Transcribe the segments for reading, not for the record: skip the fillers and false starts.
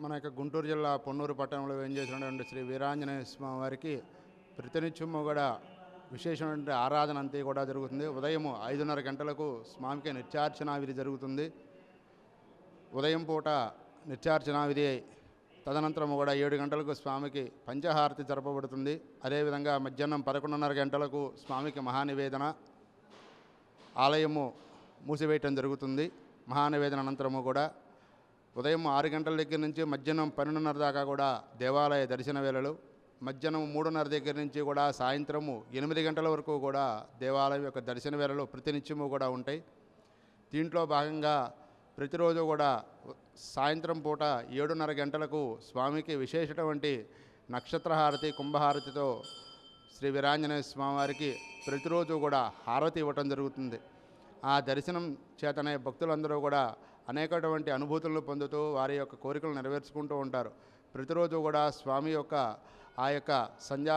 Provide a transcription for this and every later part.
మన యొక్క గుంటూరు జిల్లా పొన్నూరు పట్టణంలో వేంచేసినటువంటి శ్రీ వీరాంజనేయ స్వామి వారికి ప్రతినిత్యము కూడా విశేషమైన ఆరాధన అంతా కూడా జరుగుతుంది. ఉదయం 5:30 గంటలకు స్వామికి నిత్యార్చన విధి జరుగుతుంది. ఉదయం పూట నిత్యార్చన విధి తదనంతరము కూడా 7 గంటలకు స్వామికి పంచహారతి జరపబడుతుంది. అదేవిధంగా మధ్యాహ్నం 11:30 గంటలకు స్వామికి మహానివేదన ఆలయము మూసివేయటం జరుగుతుంది. మహానివేదన అనంతరము కూడా ఉదయం 6 గంటల దగ్గర నుంచి మధ్యాహ్నం 12:30 దాకా కూడా దేవాలయ దర్శన వేళలు, మధ్యాహ్నం 3:30 దగ్గర నుంచి కూడా సాయంత్రము 8 గంటల వరకు కూడా దేవాలయం యొక్క దర్శన వేళలు ప్రతినిత్యము కూడా ఉంటాయి. దీంట్లో భాగంగా ప్రతిరోజు కూడా సాయంత్రం పూట 7:30 గంటలకు స్వామికి విశేషటువంటి నక్షత్రహారతి కుంభహారతితో శ్రీ వీరాంజనేయ స్వామివారికి ప్రతిరోజు కూడా హారతి ఇవ్వటం జరుగుతుంది. ఆ దర్శనం చేతనే భక్తులందరూ కూడా అనేకటువంటి అనుభూతులను పొందుతూ వారి యొక్క కోరికలు నెరవేర్చుకుంటూ ఉంటారు. ప్రతిరోజు కూడా స్వామి యొక్క ఆ యొక్క సంధ్యా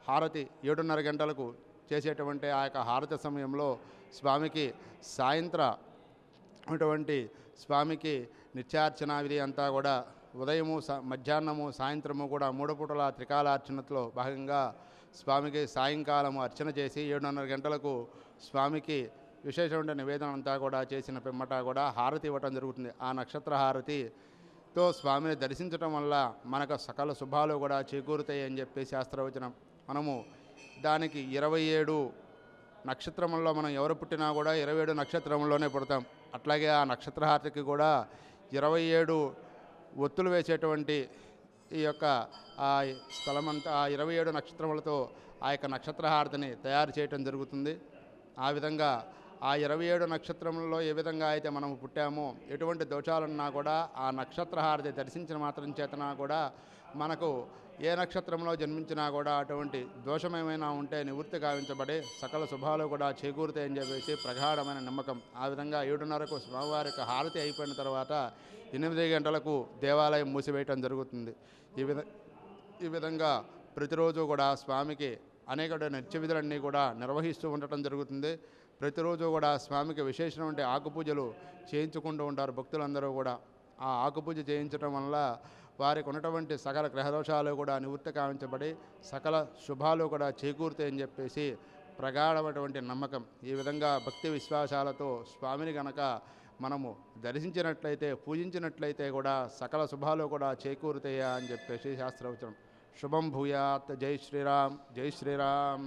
హారతి 7:30 గంటలకు చేసేటువంటి ఆ యొక్క హారతి సమయంలో స్వామికి అటువంటి స్వామికి నిత్యార్చన విధి అంతా కూడా ఉదయము మధ్యాహ్నము సాయంత్రము కూడా 3 పూటల త్రికాలార్చనలో భాగంగా స్వామికి సాయంకాలము అర్చన చేసి 7:30 గంటలకు స్వామికి విశేషమైన నివేదన అంతా కూడా చేసిన పిమ్మట కూడా హారతి ఇవ్వటం జరుగుతుంది. ఆ నక్షత్ర హారతితో స్వామిని దర్శించడం వల్ల మనకు సకల శుభాలు కూడా చేకూరుతాయి అని చెప్పి శాస్త్రవచనం. మనము దానికి 27 నక్షత్రంలో మనం ఎవరు పుట్టినా కూడా 27 నక్షత్రంలోనే పుడతాం. అట్లాగే ఆ నక్షత్ర హారతికి కూడా 27 ఒత్తులు వేసేటువంటి ఈ యొక్క ఆ స్థలమంతా ఆ 27 నక్షత్రములతో ఆ యొక్క నక్షత్ర హారతిని తయారు చేయటం జరుగుతుంది. ఆ విధంగా ఆ 27 నక్షత్రములలో ఏ విధంగా అయితే మనం పుట్టామో ఎటువంటి దోషాలున్నా కూడా ఆ నక్షత్ర హారతి దర్శించిన మాత్రం చేతనా కూడా మనకు ఏ నక్షత్రంలో జన్మించినా కూడా అటువంటి దోషమేమైనా ఉంటే నివృత్తి గావించబడి సకల శుభాలు కూడా చేకూరుతాయని చెప్పేసి ప్రగాఢమైన నమ్మకం. ఆ విధంగా 7:30కు స్వామివారి యొక్క హారతి అయిపోయిన తర్వాత 8 గంటలకు దేవాలయం మూసివేయటం జరుగుతుంది. ఈ విధంగా ప్రతిరోజు కూడా స్వామికి అనేక నిత్య విధులన్నీ కూడా నిర్వహిస్తూ ఉండటం జరుగుతుంది. ప్రతిరోజు కూడా స్వామికి విశేషమైన ఆకుపూజలు చేయించుకుంటూ ఉంటారు భక్తులందరూ కూడా. ఆ ఆకుపూజ చేయించడం వల్ల వారికి ఉన్నటువంటి సకల గ్రహదోషాలు కూడా నివృత్తి కావించబడి సకల శుభాలు కూడా చేకూరుతాయని చెప్పేసి ప్రగాఢమైనటువంటి నమ్మకం. ఈ విధంగా భక్తి విశ్వాసాలతో స్వామిని గనక మనము దర్శించినట్లయితే పూజించినట్లయితే కూడా సకల శుభాలు కూడా చేకూరుతాయా అని చెప్పేసి శాస్త్రవచనం. శుభం భూయాత్. జై శ్రీరామ్, జై శ్రీరామ్.